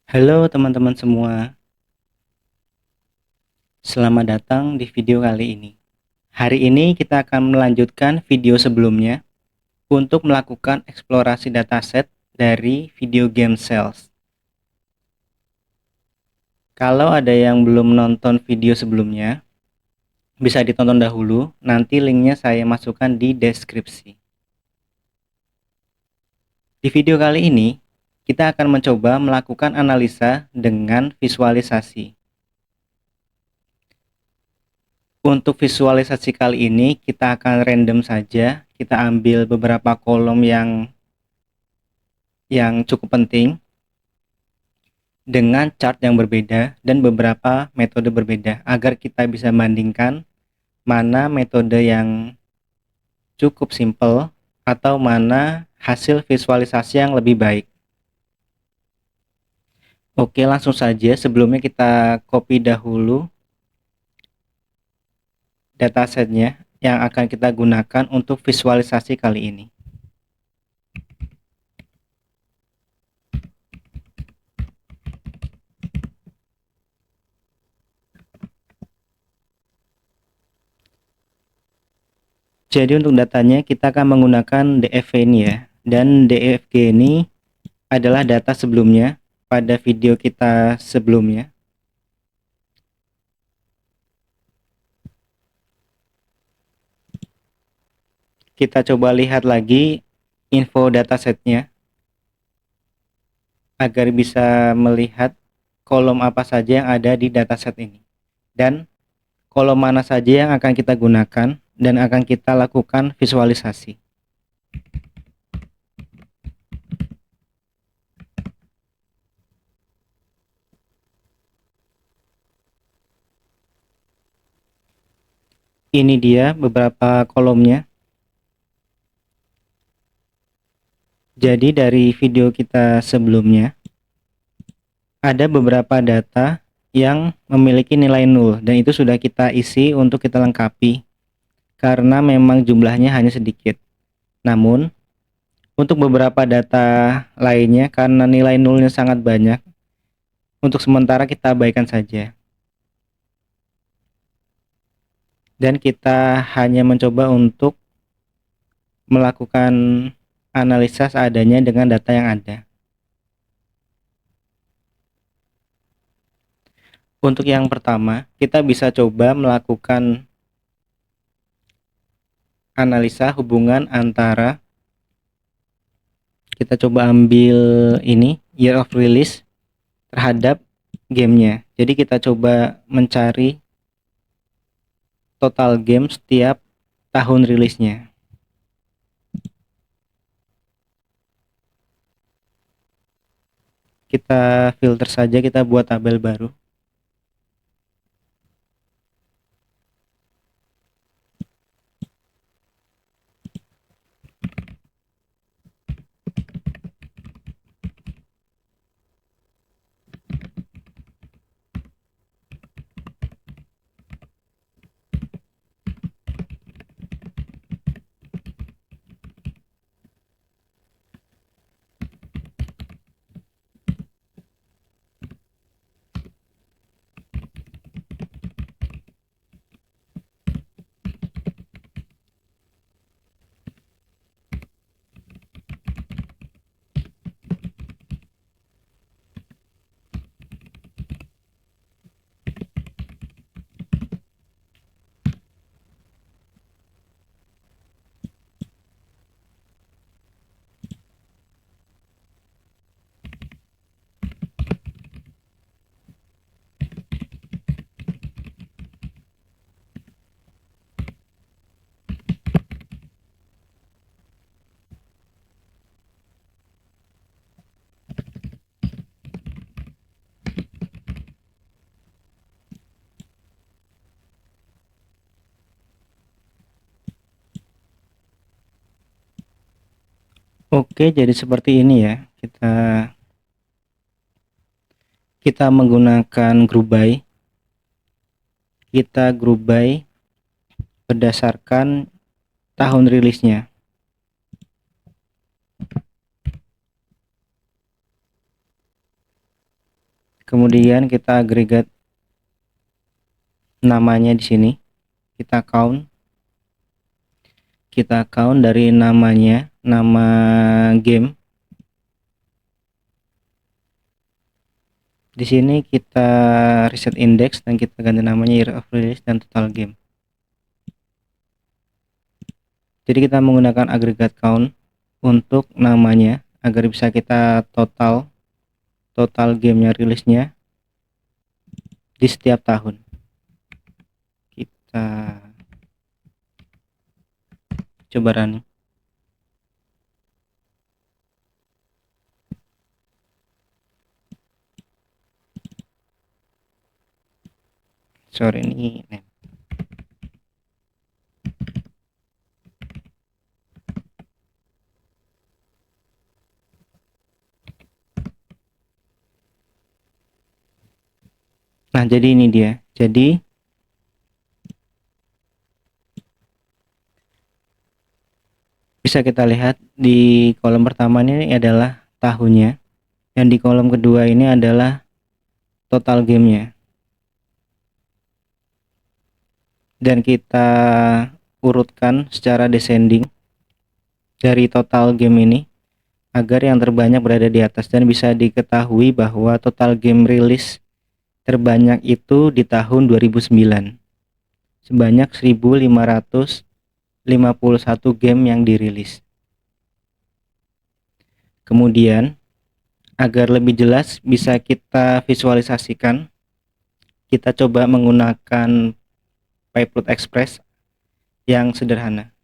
Halo teman-teman semua, selamat datang di video kali ini. Hari ini kita akan melanjutkan video sebelumnya untuk melakukan eksplorasi dataset dari video game Cells. Kalau ada yang belum nonton video sebelumnya, bisa ditonton dahulu, nanti linknya saya masukkan di deskripsi. Di video kali ini, kita akan mencoba melakukan analisa dengan visualisasi. Untuk visualisasi kali ini kita akan random saja, kita ambil beberapa kolom yang cukup penting dengan chart yang berbeda dan beberapa metode berbeda agar kita bisa bandingkan mana metode yang cukup simple atau mana hasil visualisasi yang lebih baik. Oke, langsung saja. Sebelumnya kita copy dahulu datasetnya yang akan kita gunakan untuk visualisasi kali ini. Jadi untuk datanya kita akan menggunakan DFG ini ya, dan DFG ini adalah data sebelumnya pada video kita sebelumnya. Kita coba lihat lagi info datasetnya agar bisa melihat kolom apa saja yang ada di dataset ini dan kolom mana saja yang akan kita gunakan dan akan kita lakukan visualisasi. Ini dia beberapa kolomnya. Jadi dari video kita sebelumnya ada beberapa data yang memiliki nilai 0 dan itu sudah kita isi untuk kita lengkapi karena memang jumlahnya hanya sedikit. Namun untuk beberapa data lainnya karena nilai nolnya sangat banyak, untuk sementara kita abaikan saja. Dan kita hanya mencoba untuk melakukan analisa seadanya dengan data yang ada. Untuk yang pertama, kita bisa coba melakukan analisa hubungan antara, kita coba ambil ini year of release terhadap gamenya. Jadi kita coba mencari total game setiap tahun rilisnya. Kita filter saja, kita buat tabel baru. Oke, jadi seperti ini ya. Kita menggunakan group by. Kita group by berdasarkan tahun rilisnya. Kemudian kita agregat namanya di sini. Kita count dari namanya, nama game. Di sini kita reset index dan kita ganti namanya year of release dan total game. Jadi kita menggunakan agregat count untuk namanya agar bisa kita total gamenya rilisnya di setiap tahun. Kita coba running. Sorry ini name. Nah, jadi ini dia. Jadi bisa kita lihat di kolom pertama ini adalah tahunnya, dan di kolom kedua ini adalah total gamenya. Dan kita urutkan secara descending dari total game ini agar yang terbanyak berada di atas, dan bisa diketahui bahwa total game rilis terbanyak itu di tahun 2009 sebanyak 1551 game yang dirilis. Kemudian agar lebih jelas bisa kita visualisasikan, kita coba menggunakan Payplot Express yang sederhana.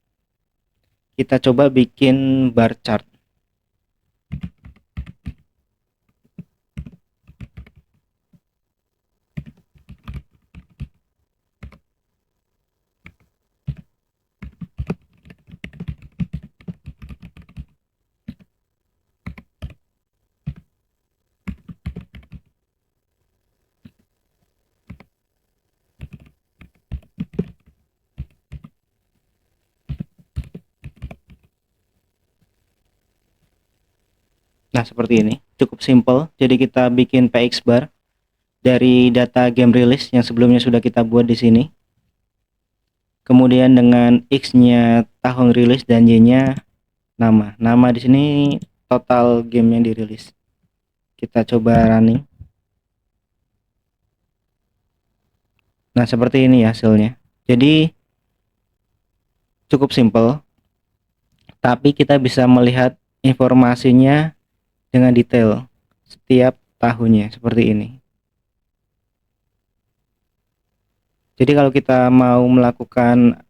Kita coba bikin bar chart. Nah, seperti ini. Cukup simple. Jadi kita bikin PX bar dari data game release yang sebelumnya sudah kita buat di sini. Kemudian dengan X-nya tahun rilis dan Y-nya nama. Nama di sini total game yang dirilis. Kita coba running. Nah, seperti ini hasilnya. Jadi cukup simple, tapi kita bisa melihat informasinya dengan detail setiap tahunnya seperti ini. Jadi kalau kita mau melakukan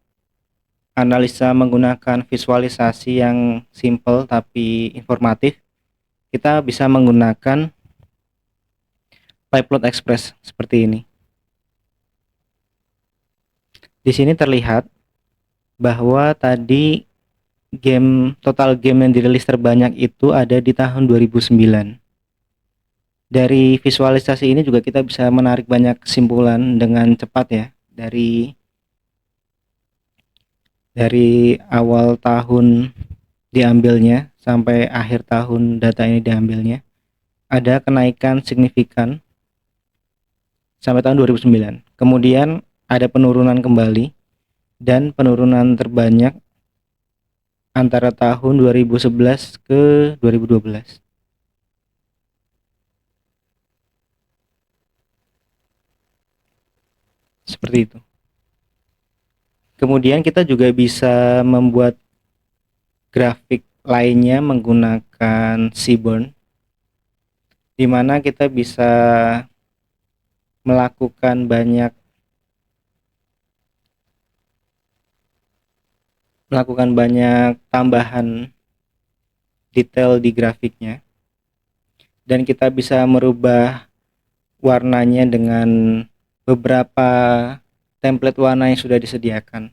analisa menggunakan visualisasi yang simple tapi informatif, kita bisa menggunakan Payplot Express seperti ini. Di sini terlihat bahwa tadi total game yang dirilis terbanyak itu ada di tahun 2009. Dari visualisasi ini juga kita bisa menarik banyak kesimpulan dengan cepat ya. Dari awal tahun diambilnya sampai akhir tahun data ini diambilnya, ada kenaikan signifikan sampai tahun 2009. Kemudian ada penurunan kembali dan penurunan terbanyak antara tahun 2011 ke 2012. Seperti itu. Kemudian kita juga bisa membuat grafik lainnya menggunakan Seaborn, di mana kita bisa melakukan banyak tambahan detail di grafiknya, dan kita bisa merubah warnanya dengan beberapa template warna yang sudah disediakan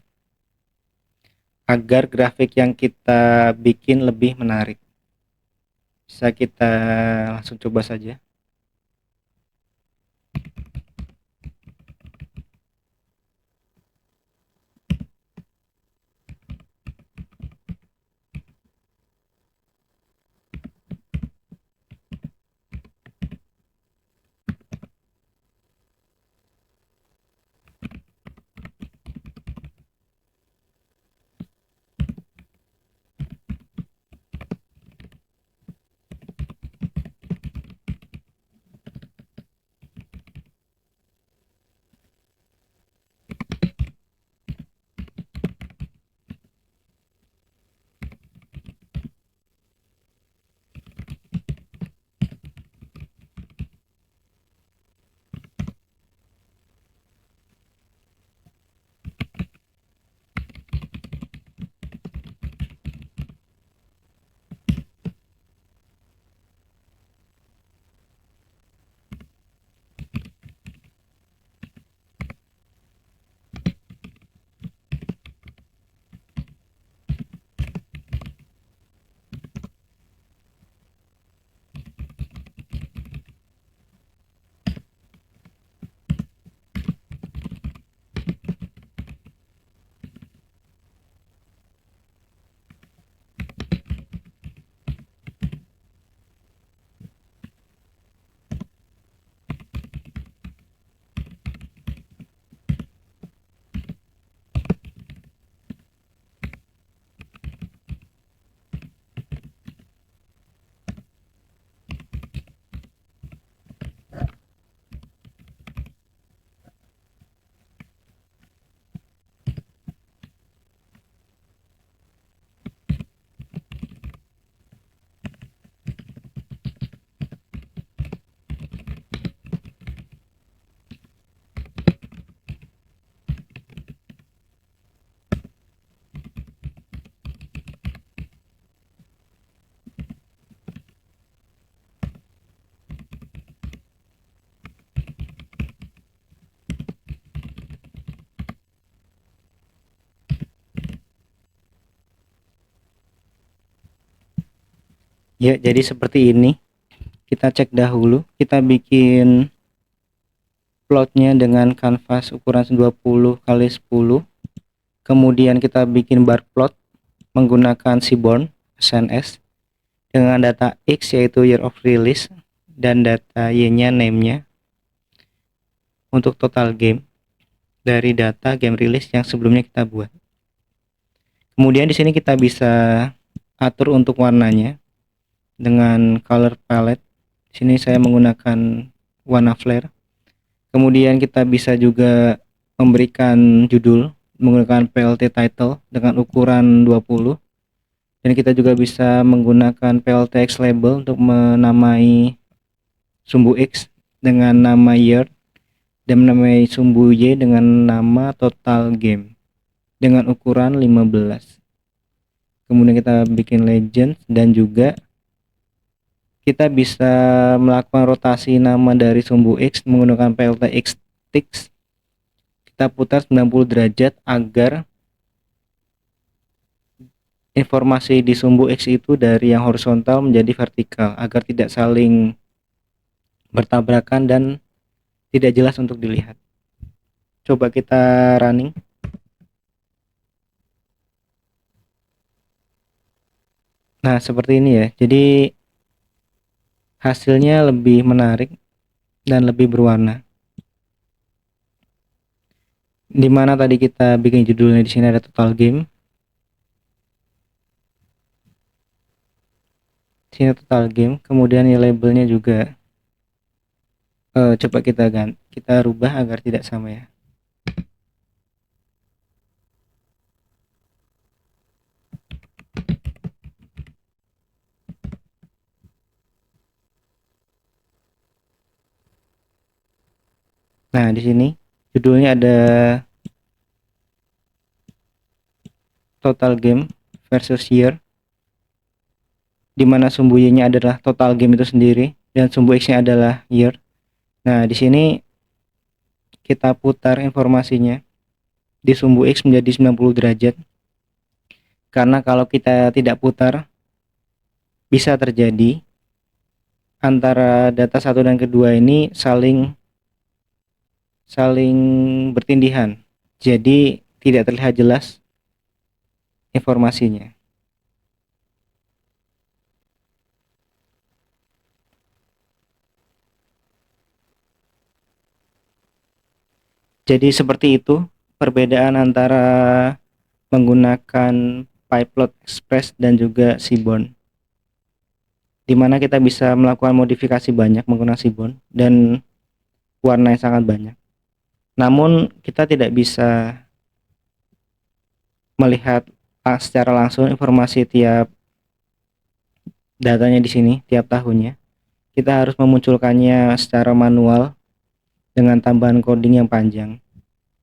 agar grafik yang kita bikin lebih menarik. Bisa kita langsung coba saja. Ya, jadi seperti ini. Kita cek dahulu, kita bikin plotnya dengan kanvas ukuran 20 kali 10. Kemudian kita bikin bar plot menggunakan Seaborn SNS dengan data X yaitu year of release dan data Y-nya name-nya untuk total game dari data game release yang sebelumnya kita buat. Kemudian di sini kita bisa atur untuk warnanya dengan color palette. Di sini saya menggunakan warna flare. Kemudian kita bisa juga memberikan judul menggunakan PLT title dengan ukuran 20, dan kita juga bisa menggunakan PLTX label untuk menamai sumbu X dengan nama year dan menamai sumbu Y dengan nama total game dengan ukuran 15. Kemudian kita bikin legend dan juga kita bisa melakukan rotasi nama dari sumbu X menggunakan PLTX tick. Kita putar 90 derajat agar informasi di sumbu X itu dari yang horizontal menjadi vertikal agar tidak saling bertabrakan dan tidak jelas untuk dilihat. Coba kita running. Nah, seperti ini ya. Jadi hasilnya lebih menarik dan lebih berwarna. Dimana tadi kita bikin judulnya, di sini ada total game. Di sini total game. Kemudian ya labelnya juga. Coba kita rubah agar tidak sama ya. Nah, di sini judulnya ada total game versus year, di mana sumbu Y-nya adalah total game itu sendiri dan sumbu X-nya adalah year. Nah, di sini kita putar informasinya di sumbu X menjadi 90 derajat. Karena kalau kita tidak putar, bisa terjadi antara data satu dan kedua ini saling bertindihan. Jadi tidak terlihat jelas informasinya. Jadi seperti itu perbedaan antara menggunakan Pyplot Express dan juga Seaborn, di mana kita bisa melakukan modifikasi banyak menggunakan Seaborn dan warna yang sangat banyak. Namun kita tidak bisa melihat secara langsung informasi tiap datanya di sini tiap tahunnya. Kita harus memunculkannya secara manual dengan tambahan coding yang panjang.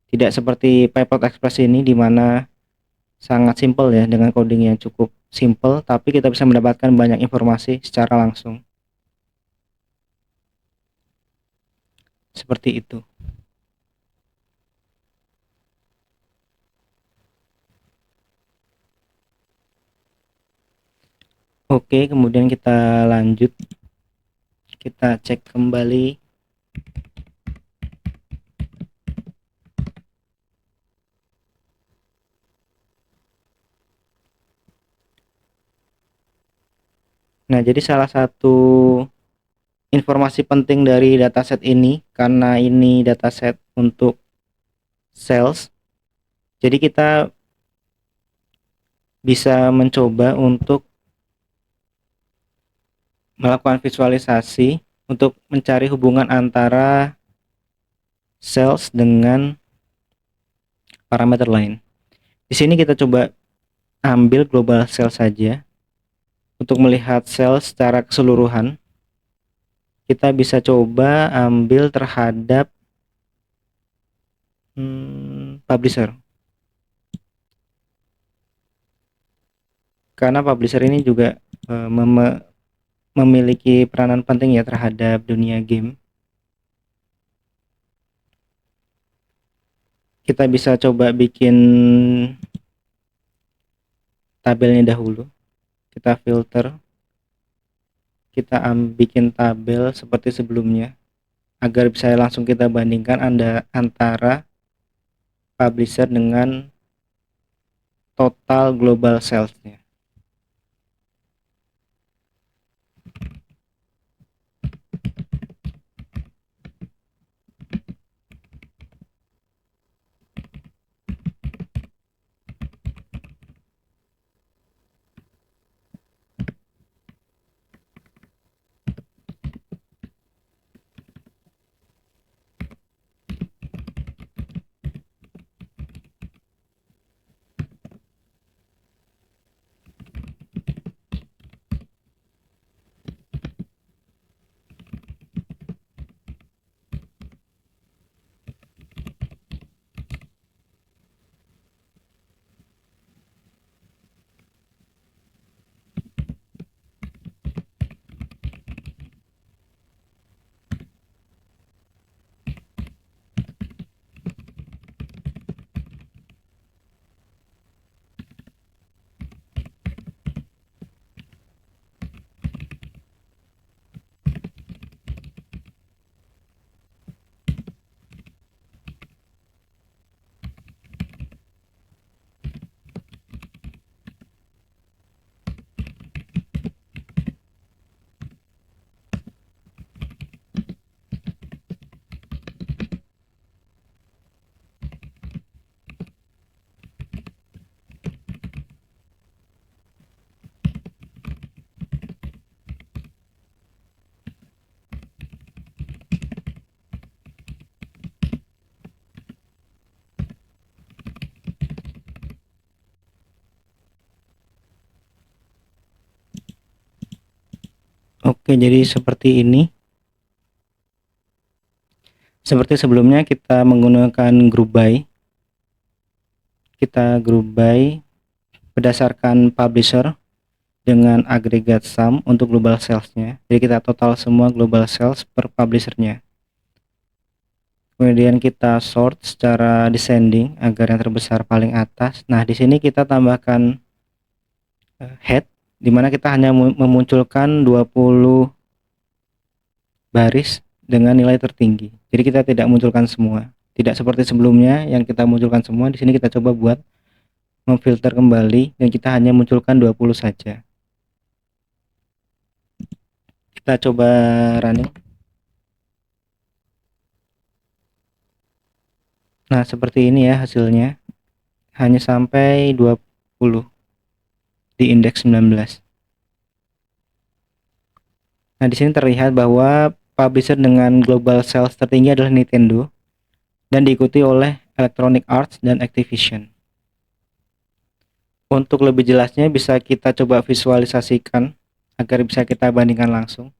Tidak seperti Pyplot Express ini di mana sangat simpel ya, dengan coding yang cukup simpel, tapi kita bisa mendapatkan banyak informasi secara langsung. Seperti itu. Oke, kemudian kita lanjut. Kita cek kembali. Nah, jadi salah satu informasi penting dari dataset ini, karena ini dataset untuk sales, jadi kita bisa mencoba untuk melakukan visualisasi untuk mencari hubungan antara sales dengan parameter lain. Di sini kita coba ambil global sales saja untuk melihat sales secara keseluruhan. Kita bisa coba ambil terhadap publisher, karena publisher ini juga memiliki peranan penting ya terhadap dunia game. Kita bisa coba bikin tabelnya dahulu. Kita filter kita bikin tabel seperti sebelumnya agar bisa langsung kita bandingkan antara publisher dengan total global sales-nya. Oke, jadi seperti ini. Seperti sebelumnya kita menggunakan group by. Kita group by berdasarkan publisher dengan agregat sum untuk global sales-nya. Jadi kita total semua global sales per publisher-nya. Kemudian kita sort secara descending agar yang terbesar paling atas. Nah, di sini kita tambahkan head, di mana kita hanya memunculkan 20 baris dengan nilai tertinggi. Jadi kita tidak munculkan semua. Tidak seperti sebelumnya yang kita munculkan semua. Di sini kita coba buat memfilter kembali dan kita hanya munculkan 20 saja. Kita coba running. Nah, seperti ini ya hasilnya. Hanya sampai 20 di indeks 19. Nah, di sini terlihat bahwa publisher dengan global sales tertinggi adalah Nintendo dan diikuti oleh Electronic Arts dan Activision. Untuk lebih jelasnya bisa kita coba visualisasikan agar bisa kita bandingkan langsung.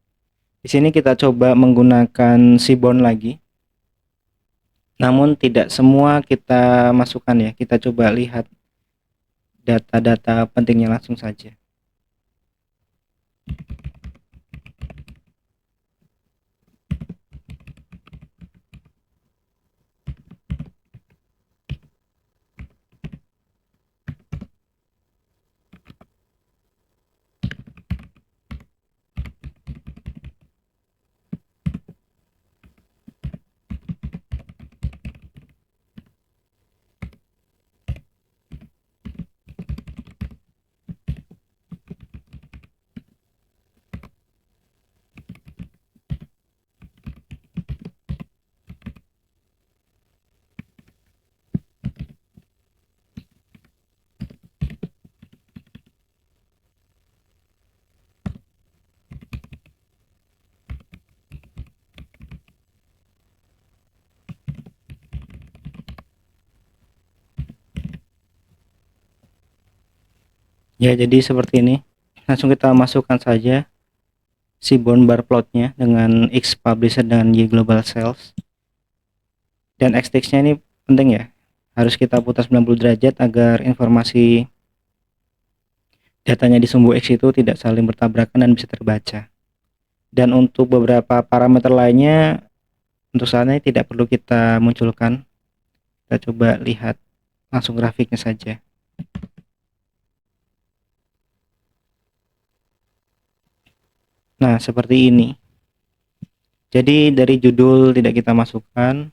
Di sini kita coba menggunakan Seaborn lagi. Namun tidak semua kita masukkan ya. Kita coba lihat data-data pentingnya langsung saja. Ya, jadi seperti ini. Langsung kita masukkan saja Seaborn bar plotnya dengan X publisher dan Y global sales. Dan X-nya ini penting ya. Harus kita putar 90 derajat agar informasi datanya di sumbu X itu tidak saling bertabrakan dan bisa terbaca. Dan untuk beberapa parameter lainnya untuk saat ini tidak perlu kita munculkan. Kita coba lihat langsung grafiknya saja. Nah, seperti ini. Jadi dari judul tidak kita masukkan,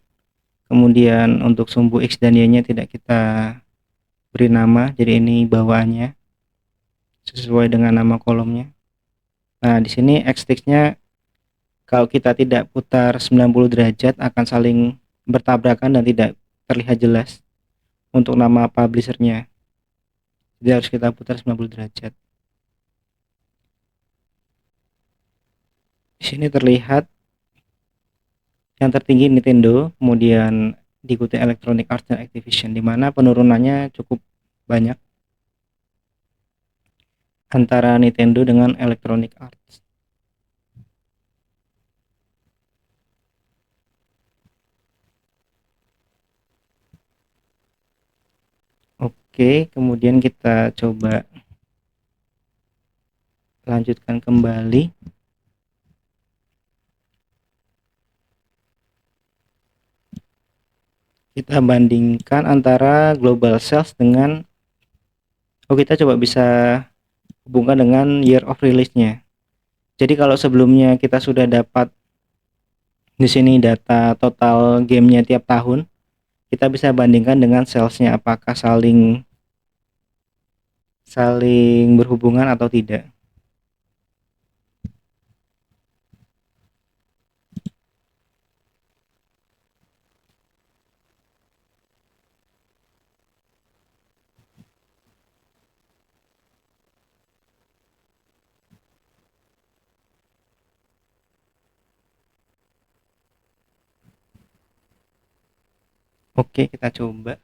kemudian untuk sumbu X dan Y-nya tidak kita beri nama, jadi ini bawaannya sesuai dengan nama kolomnya. Nah, di sini X-nya kalau kita tidak putar 90 derajat akan saling bertabrakan dan tidak terlihat jelas untuk nama publishernya. Jadi harus kita putar 90 derajat. Di sini terlihat yang tertinggi Nintendo, kemudian diikuti Electronic Arts dan Activision, di mana penurunannya cukup banyak antara Nintendo dengan Electronic Arts. Oke, kemudian kita coba lanjutkan kembali. Kita bandingkan antara global sales dengan kita coba bisa hubungkan dengan year of release-nya. Jadi kalau sebelumnya kita sudah dapat di sini data total gamenya tiap tahun, kita bisa bandingkan dengan sales-nya apakah saling berhubungan atau tidak. Oke, kita coba.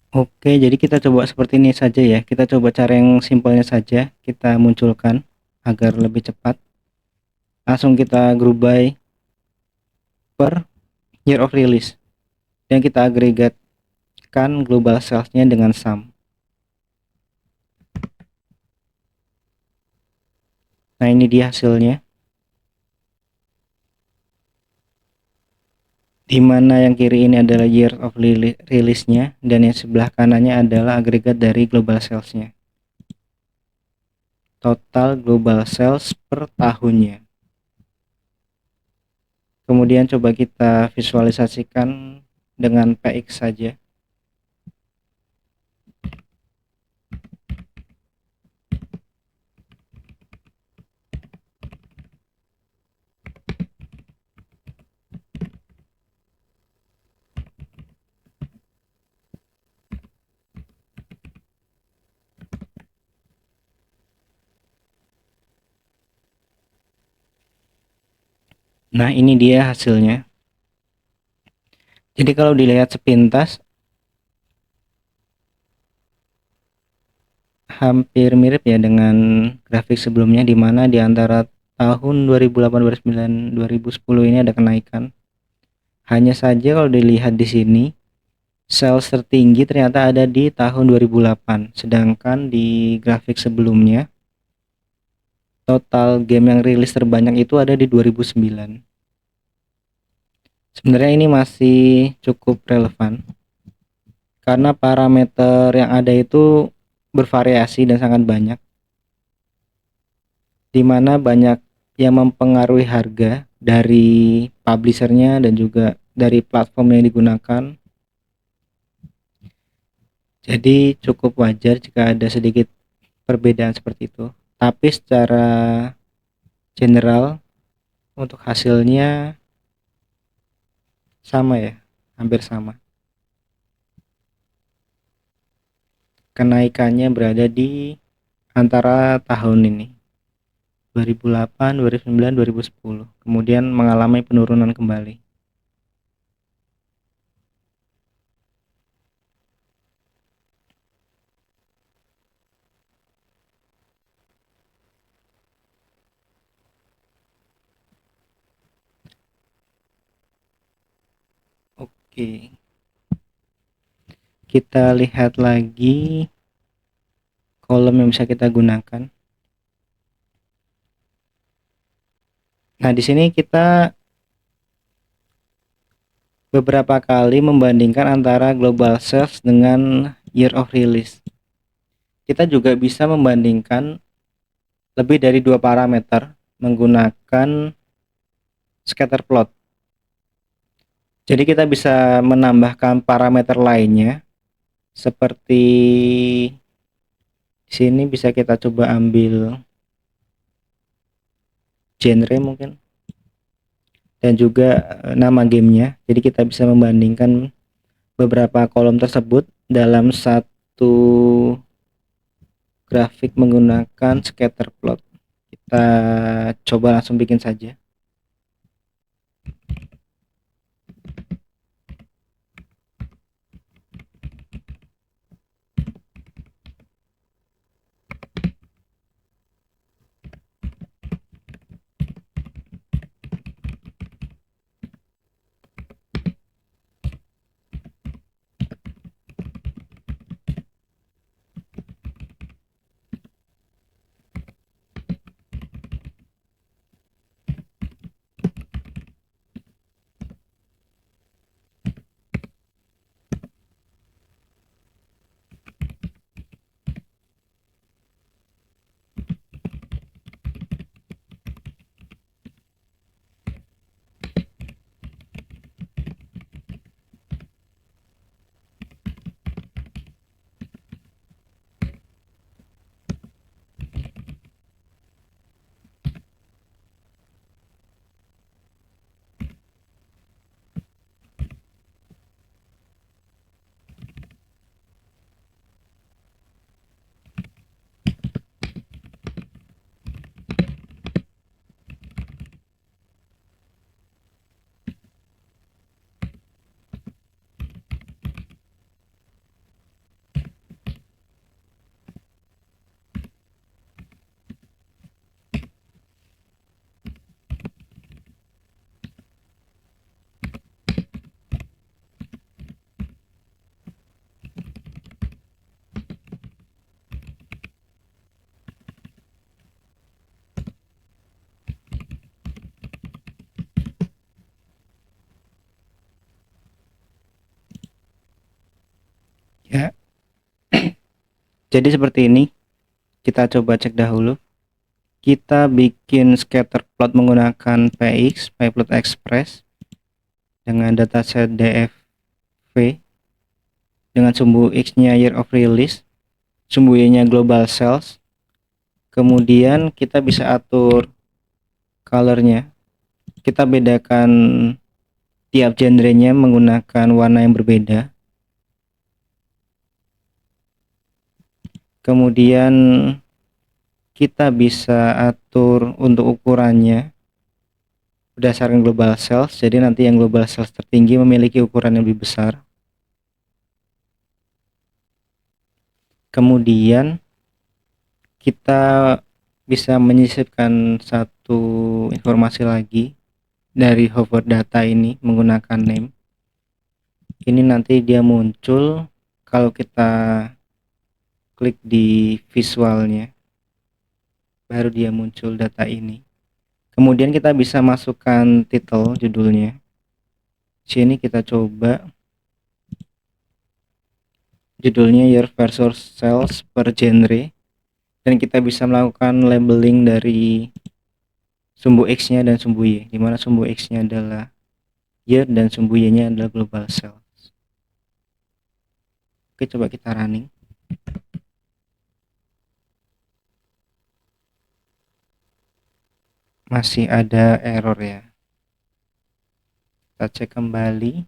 Oke, jadi kita coba seperti ini saja ya. Kita coba cara yang simpelnya saja kita munculkan agar lebih cepat. Langsung kita group by per year of release dan kita agregatkan global sales-nya dengan sum. Nah, ini dia hasilnya. Di mana yang kiri ini adalah year of release-nya dan yang sebelah kanannya adalah agregat dari global sales-nya. Total global sales per tahunnya. Kemudian coba kita visualisasikan dengan PX saja. Nah, ini dia hasilnya. Jadi kalau dilihat sepintas hampir mirip ya dengan grafik sebelumnya, di mana di antara tahun 2008, 2009, 2010 ini ada kenaikan. Hanya saja kalau dilihat di sini, sales tertinggi ternyata ada di tahun 2008, sedangkan di grafik sebelumnya total game yang rilis terbanyak itu ada di 2009. Sebenarnya ini masih cukup relevan karena parameter yang ada itu bervariasi dan sangat banyak, di mana banyak yang mempengaruhi harga dari publishernya dan juga dari platform yang digunakan. Jadi cukup wajar jika ada sedikit perbedaan seperti itu. Tapi secara general untuk hasilnya sama ya, hampir sama. Kenaikannya berada di antara tahun ini 2008, 2009, 2010, kemudian mengalami penurunan kembali. Oke, kita lihat lagi kolom yang bisa kita gunakan. Nah, di sini kita beberapa kali membandingkan antara global sales dengan year of release. Kita juga bisa membandingkan lebih dari dua parameter menggunakan scatter plot. Jadi kita bisa menambahkan parameter lainnya seperti di sini bisa kita coba ambil genre mungkin dan juga nama gamenya. Jadi kita bisa membandingkan beberapa kolom tersebut dalam satu grafik menggunakan scatter plot. Kita coba langsung bikin saja. Ya, jadi seperti ini. Kita coba cek dahulu. Kita bikin scatter plot menggunakan PX, Pyplot Express, dengan dataset DFV, dengan sumbu X-nya year of release, sumbu Y-nya global sales. Kemudian kita bisa atur colornya. Kita bedakan tiap genrenya menggunakan warna yang berbeda. Kemudian kita bisa atur untuk ukurannya berdasarkan global sales. Jadi nanti yang global sales tertinggi memiliki ukuran yang lebih besar. Kemudian kita bisa menyisipkan satu informasi lagi dari hover data ini menggunakan name. Ini nanti dia muncul kalau kita klik di visualnya, baru dia muncul data ini. Kemudian kita bisa masukkan title judulnya. Sini kita coba judulnya year versus sales per genre, dan kita bisa melakukan labeling dari sumbu X nya dan sumbu Y, dimana sumbu X nya adalah year dan sumbu Y nya adalah global sales. Oke, coba kita running. Masih ada error ya, kita cek kembali.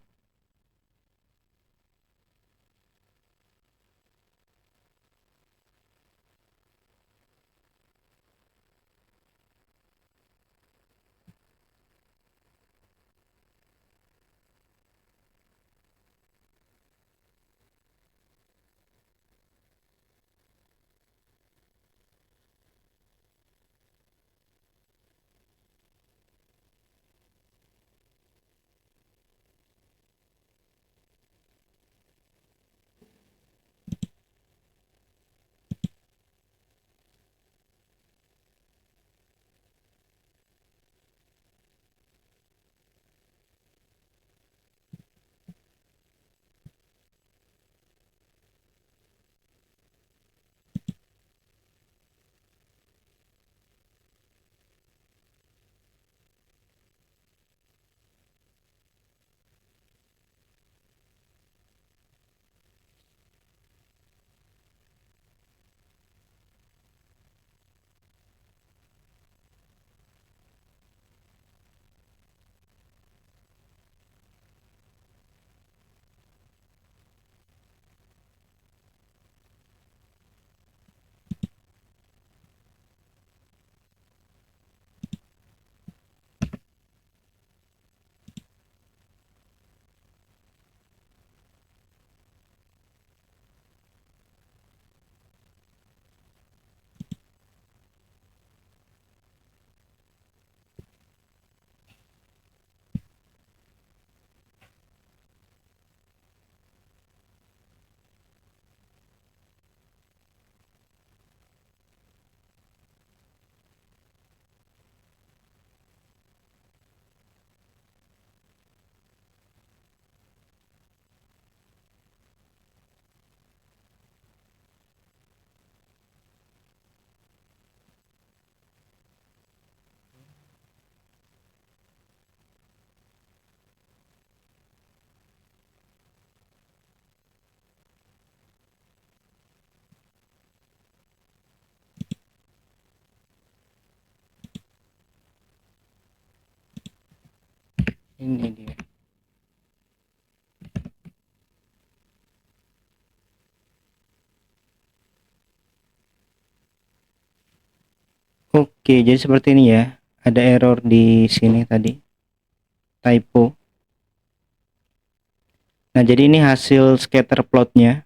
Ini dia. Oke, jadi seperti ini ya. Ada error di sini tadi, typo. Nah, jadi ini hasil scatter plotnya,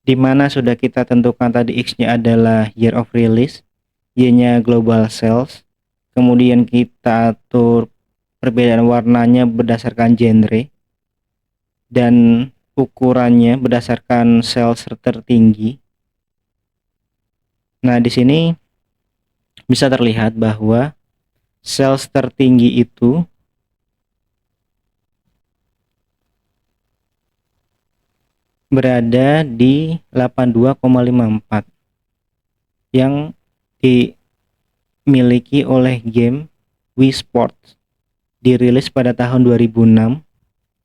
di mana sudah kita tentukan tadi X-nya adalah year of release, Y-nya global sales, kemudian kita atur perbedaan warnanya berdasarkan genre, dan ukurannya berdasarkan sales tertinggi. Nah, di sini bisa terlihat bahwa sales tertinggi itu berada di 82,54 yang dimiliki oleh game Wii Sports, dirilis pada tahun 2006,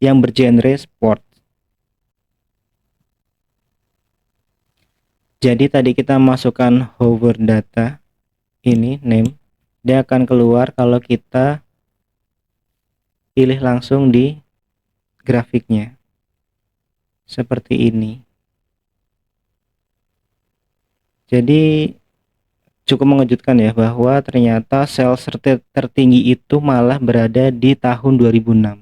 yang bergenre sport. Jadi tadi kita masukkan hover data, ini name, dia akan keluar kalau kita pilih langsung di grafiknya seperti ini. Jadi cukup mengejutkan ya, bahwa ternyata sales tertinggi itu malah berada di tahun 2006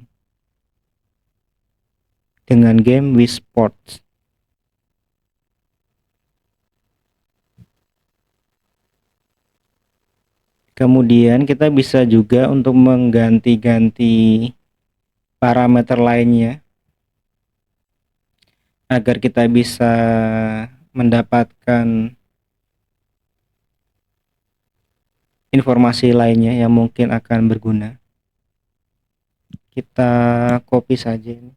dengan game Wii Sports. Kemudian kita bisa juga untuk mengganti-ganti parameter lainnya agar kita bisa mendapatkan informasi lainnya yang mungkin akan berguna. Kita copy saja ini.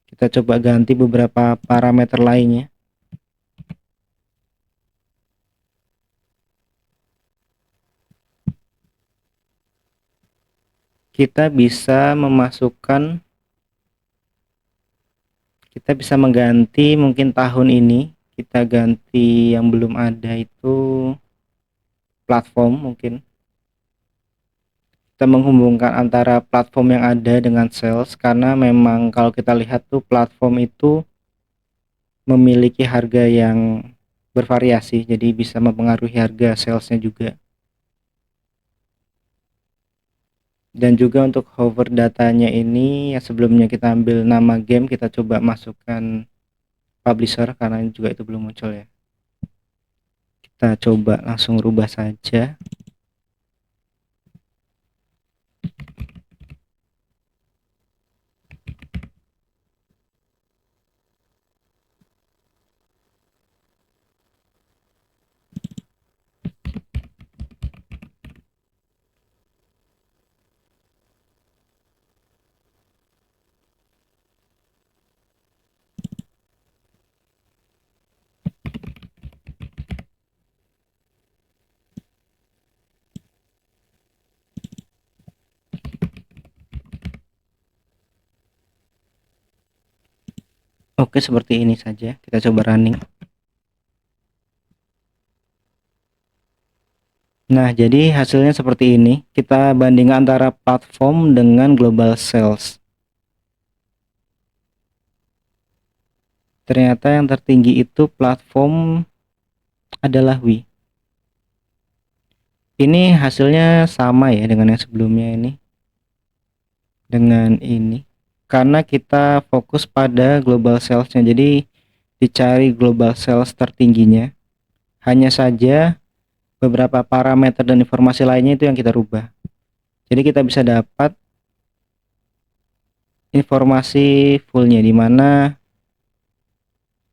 Kita coba ganti beberapa parameter lainnya. Kita bisa mengganti mungkin tahun ini, kita ganti yang belum ada itu platform. Mungkin kita menghubungkan antara platform yang ada dengan sales, karena memang kalau kita lihat tuh platform itu memiliki harga yang bervariasi, jadi bisa mempengaruhi harga salesnya juga. Dan juga untuk hover datanya ini, yang sebelumnya kita ambil nama game, kita coba masukkan publisher karena juga itu belum muncul ya. Kita coba langsung rubah saja. Oke, seperti ini saja. Kita coba running. Nah, jadi hasilnya seperti ini. Kita bandingkan antara platform dengan global sales. Ternyata yang tertinggi itu platform adalah Wii. Ini hasilnya sama ya dengan yang sebelumnya ini. Dengan ini. Karena kita fokus pada global salesnya. Jadi dicari global sales tertingginya. Hanya saja beberapa parameter dan informasi lainnya itu yang kita rubah. Jadi kita bisa dapat informasi fullnya, di mana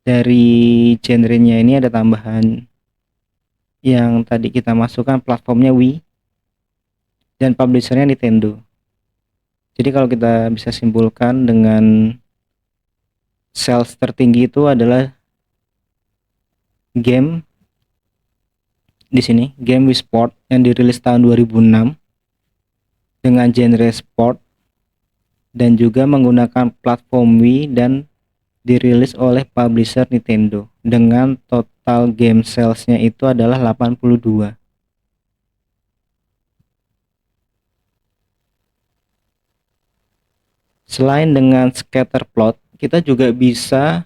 dari genrenya ini ada tambahan yang tadi kita masukkan platformnya Wii dan publishernya Nintendo. Jadi kalau kita bisa simpulkan, dengan sales tertinggi itu adalah game di sini, game Wii Sport yang dirilis tahun 2006 dengan genre sport dan juga menggunakan platform Wii dan dirilis oleh publisher Nintendo dengan total game salesnya itu adalah 82. Selain dengan scatter plot, kita juga bisa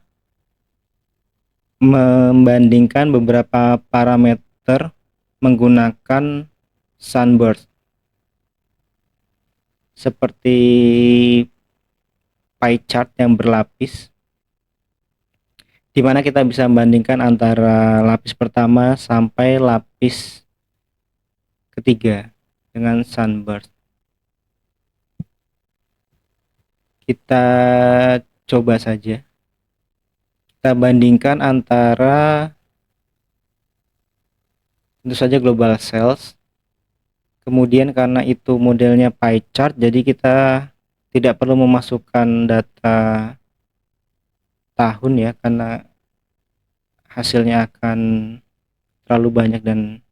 membandingkan beberapa parameter menggunakan sunburst, seperti pie chart yang berlapis, di mana kita bisa membandingkan antara lapis pertama sampai lapis ketiga dengan sunburst. Kita coba saja. Kita bandingkan antara tentu saja global sales. Kemudian karena itu modelnya pie chart, jadi kita tidak perlu memasukkan data tahun ya, karena hasilnya akan terlalu banyak dan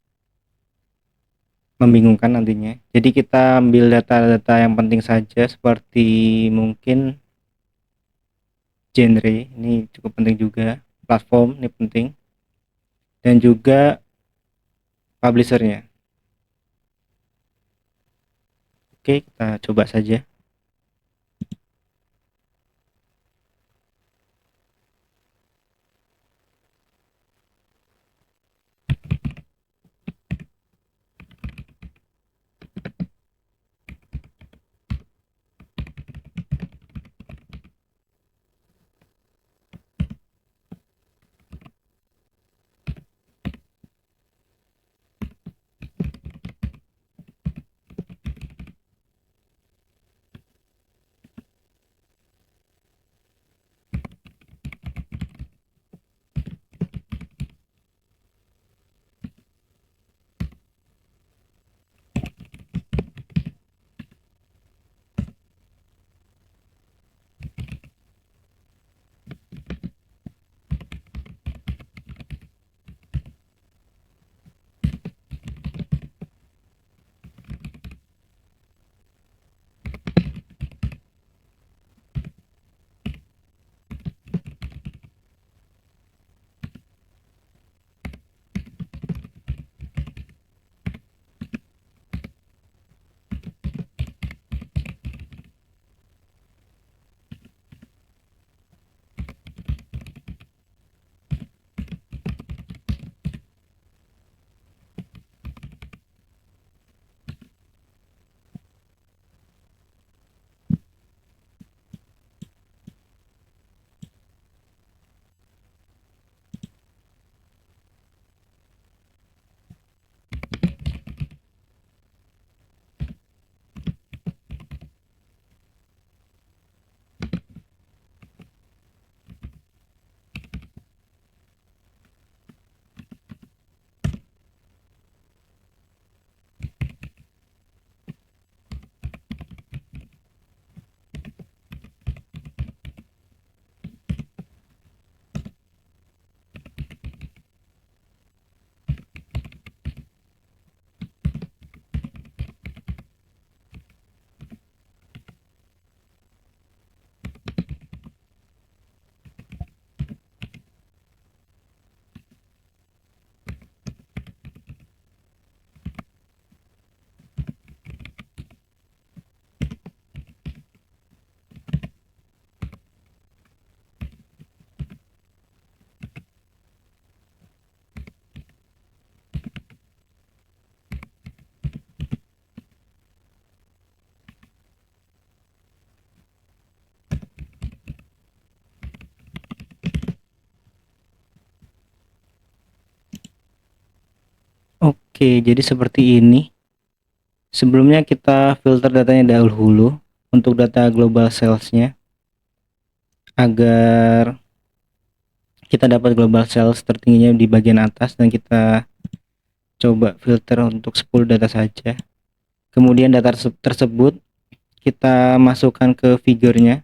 membingungkan nantinya. Jadi kita ambil data-data yang penting saja, seperti mungkin genre, ini cukup penting juga, platform ini penting, dan juga publishernya. Oke, kita coba saja. Oke, jadi seperti ini. Sebelumnya kita filter datanya dahulu untuk data global salesnya, agar kita dapat global sales tertingginya di bagian atas, dan kita coba filter untuk 10 data saja. Kemudian data tersebut kita masukkan ke figurnya.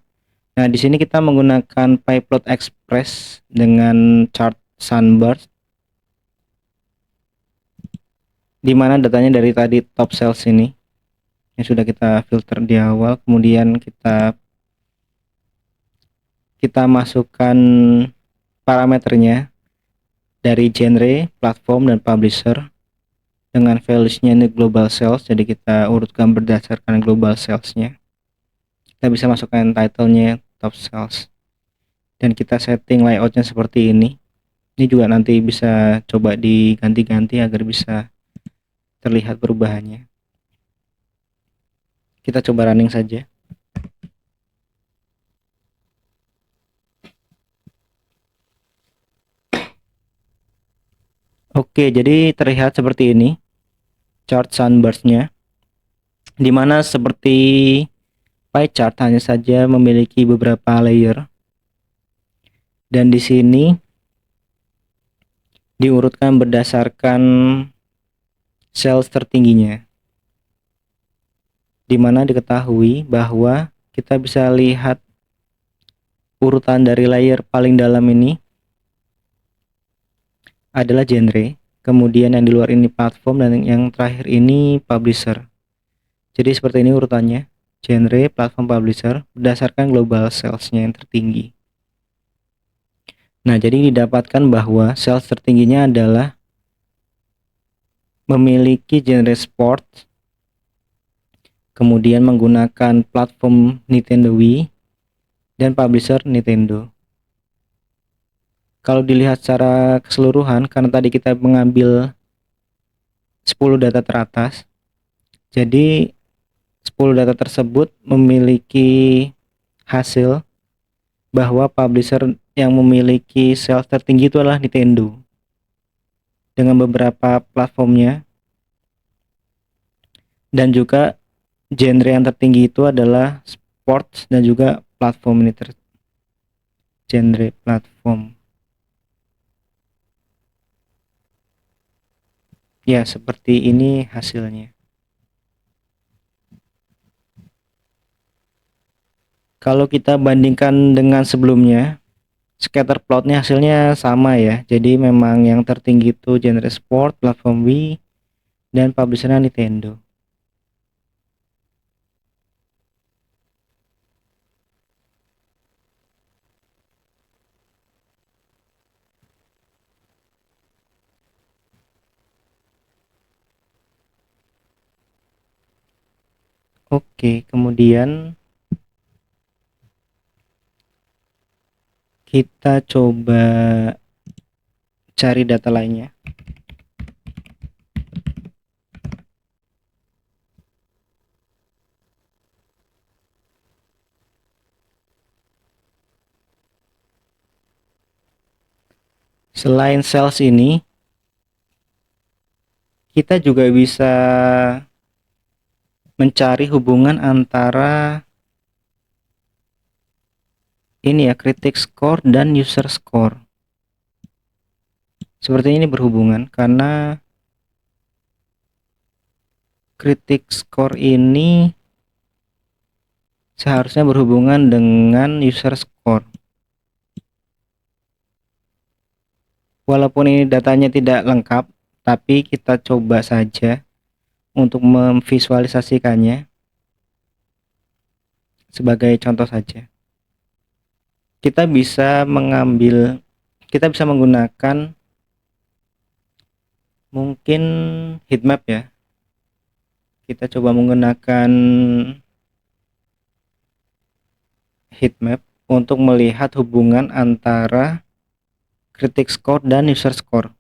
Nah, di sini kita menggunakan PyPlot Express dengan chart sunburst, di mana datanya dari tadi top sales ini yang sudah kita filter di awal. Kemudian kita masukkan parameternya dari genre, platform, dan publisher dengan values-nya ini global sales, jadi kita urutkan berdasarkan global sales-nya. Kita bisa masukkan title-nya top sales, dan kita setting layoutnya seperti ini. Ini juga nanti bisa coba diganti-ganti agar bisa terlihat perubahannya. Kita coba running saja. Oke, jadi terlihat seperti ini chart sunburst-nya, dimana seperti pie chart hanya saja memiliki beberapa layer, dan di sini diurutkan berdasarkan sales tertingginya, dimana diketahui bahwa kita bisa lihat urutan dari layer paling dalam ini adalah genre, kemudian yang di luar ini platform, dan yang terakhir ini publisher. Jadi seperti ini urutannya: genre, platform, publisher berdasarkan global sales-nya yang tertinggi. Nah, jadi didapatkan bahwa sales tertingginya adalah memiliki genre sport, kemudian menggunakan platform Nintendo Wii, dan publisher Nintendo. Kalau dilihat secara keseluruhan, karena tadi kita mengambil 10 data teratas, jadi 10 data tersebut memiliki hasil bahwa publisher yang memiliki sales tertinggi itu adalah Nintendo dengan beberapa platformnya, dan juga genre yang tertinggi itu adalah sports dan juga platform ini genre platform. Ya, seperti ini hasilnya. Kalau kita bandingkan dengan sebelumnya, scatter plotnya hasilnya sama ya. Jadi memang yang tertinggi itu genre sport, platform Wii, dan publishernya Nintendo. Oke, kemudian kita coba cari data lainnya. Selain sales ini, kita juga bisa mencari hubungan antara ini ya, critic score dan user score. Sepertinya ini berhubungan karena critic score ini seharusnya berhubungan dengan user score. Walaupun ini datanya tidak lengkap, tapi kita coba saja untuk memvisualisasikannya sebagai contoh saja. Kita bisa menggunakan mungkin heatmap ya. Kita coba menggunakan heatmap untuk melihat hubungan antara critic score dan user score.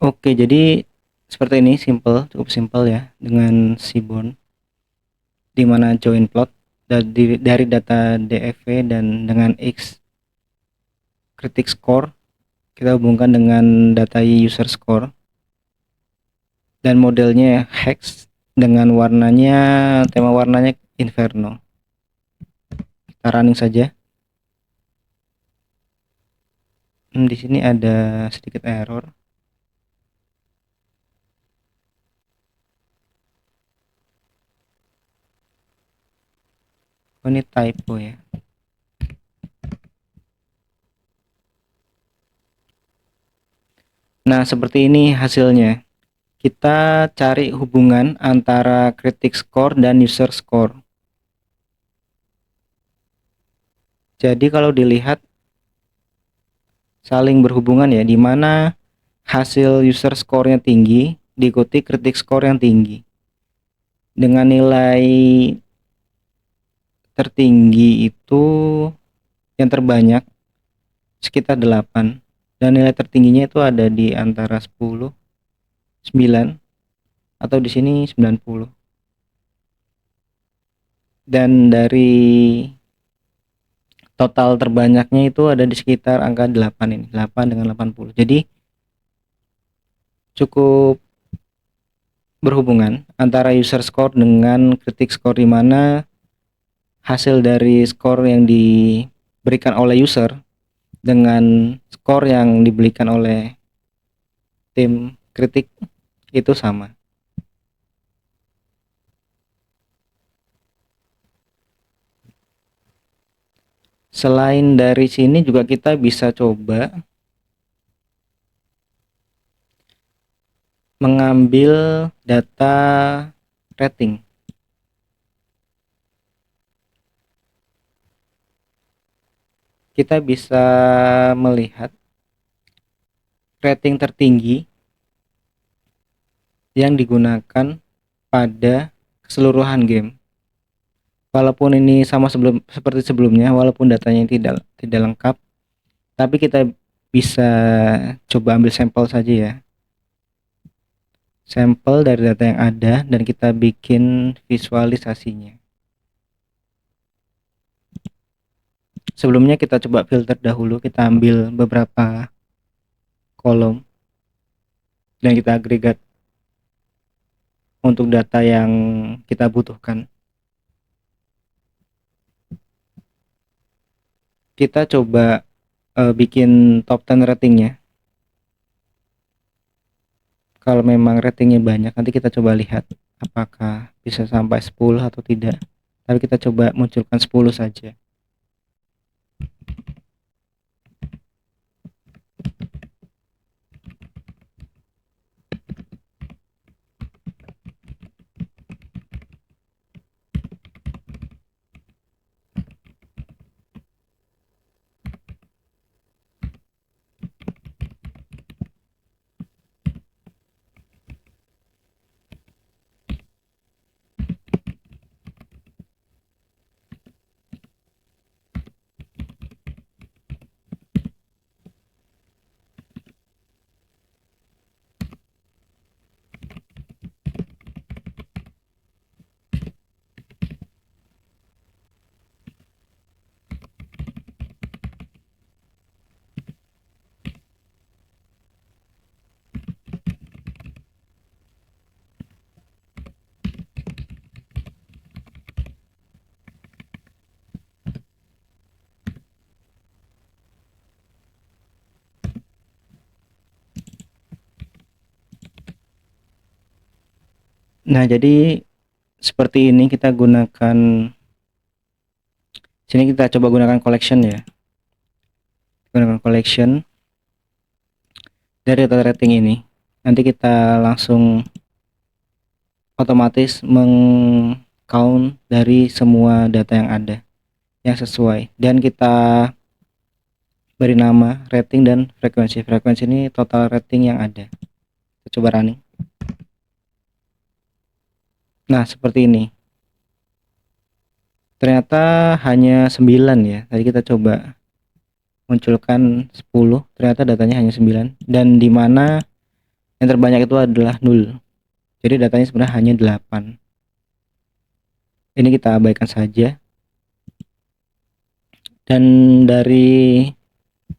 Oke, jadi seperti ini, cukup simple ya, dengan Seaborn, di mana join plot dari data DFV dan dengan X critic score Kita hubungkan dengan data user score dan modelnya hex dengan warnanya, tema warnanya Inferno. Kita running saja. Di sini ada sedikit error. Oh, ini typo ya. Nah, seperti ini hasilnya. Kita cari hubungan antara critic score dan user score. Jadi kalau dilihat saling berhubungan ya, di mana hasil user score-nya tinggi diikuti critic score yang tinggi. Dengan nilai tertinggi itu yang terbanyak sekitar 8 dan nilai tertingginya itu ada di antara 10, 9 atau di sini 90. Dan dari total terbanyaknya itu ada di sekitar angka 8 ini, 8 dengan 80. Jadi cukup berhubungan antara user score dengan critic score, di mana hasil dari skor yang diberikan oleh user dengan skor yang diberikan oleh tim kritik itu sama. Selain dari sini juga kita bisa coba mengambil data rating. Kita bisa melihat rating tertinggi yang digunakan pada keseluruhan game. Walaupun ini sama seperti sebelumnya, walaupun datanya tidak lengkap, tapi kita bisa coba ambil sampel saja ya. Sampel dari data yang ada dan kita bikin visualisasinya. Sebelumnya kita coba filter dahulu, kita ambil beberapa kolom dan kita agregat untuk data yang kita butuhkan. Kita coba bikin top 10 ratingnya. Kalau memang ratingnya banyak, nanti kita coba lihat apakah bisa sampai 10 atau tidak. Tapi kita coba munculkan 10 saja. Nah, jadi seperti ini kita gunakan, sini kita coba gunakan collection ya. Gunakan collection dari data rating ini. Nanti kita langsung otomatis meng-count dari semua data yang ada yang sesuai, dan kita beri nama rating dan frekuensi. Frekuensi ini total rating yang ada. Kita coba running. Nah, seperti ini. Ternyata hanya 9 ya. Tadi kita coba munculkan 10, ternyata datanya hanya 9, dan di mana yang terbanyak itu adalah 0. Jadi datanya sebenarnya hanya 8. Ini kita abaikan saja. Dan dari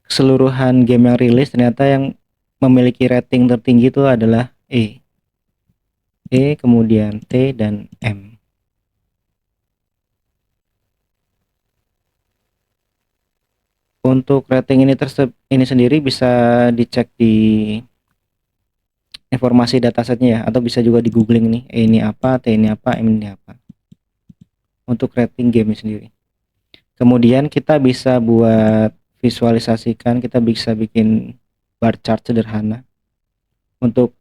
keseluruhan game yang rilis, ternyata yang memiliki rating tertinggi itu adalah E, kemudian T dan M. Untuk rating ini sendiri bisa dicek di informasi datasetnya ya, atau bisa juga di googling nih, E ini apa, T ini apa, M ini apa, untuk rating game sendiri. Kemudian kita bisa buat visualisasikan, kita bisa bikin bar chart sederhana untuk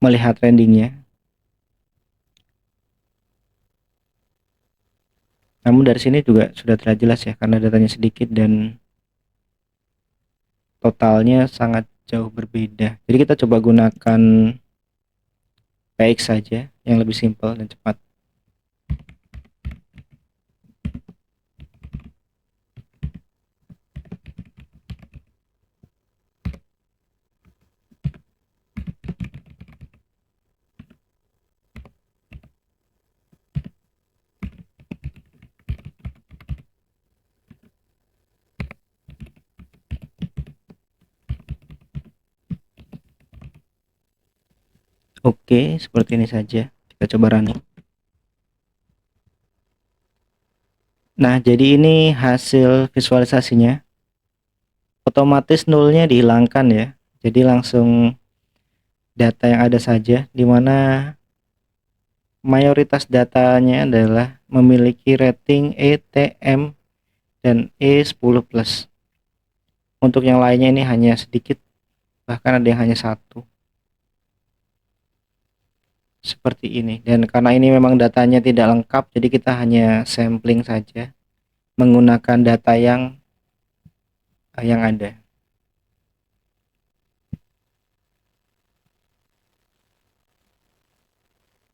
melihat trendingnya. Namun dari sini juga sudah terlihat jelas ya, karena datanya sedikit dan totalnya sangat jauh berbeda. Jadi kita coba gunakan PX saja yang lebih simpel dan cepat. Oke, seperti ini saja. Kita coba running. Nah, jadi ini hasil visualisasinya. Otomatis nulnya dihilangkan ya. Jadi langsung data yang ada saja, di mana mayoritas datanya adalah memiliki rating ETM dan E10+. Untuk yang lainnya ini hanya sedikit, bahkan ada yang hanya satu. Seperti ini. Dan karena ini memang datanya tidak lengkap, jadi kita hanya sampling saja menggunakan data yang ada.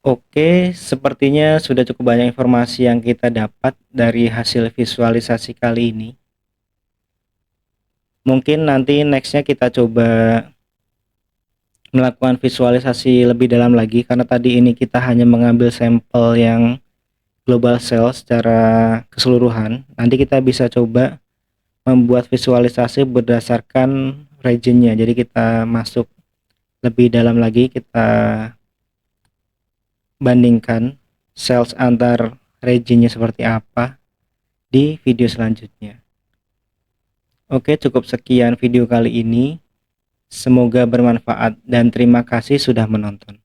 Oke, sepertinya sudah cukup banyak informasi yang kita dapat dari hasil visualisasi kali ini. Mungkin nanti nextnya kita coba melakukan visualisasi lebih dalam lagi, karena tadi ini kita hanya mengambil sampel yang global sales secara keseluruhan. Nanti kita bisa coba membuat visualisasi berdasarkan regionnya. Jadi kita masuk lebih dalam lagi, kita bandingkan sales antar regionnya seperti apa di video selanjutnya. Oke, cukup sekian video kali ini. Semoga bermanfaat dan terima kasih sudah menonton.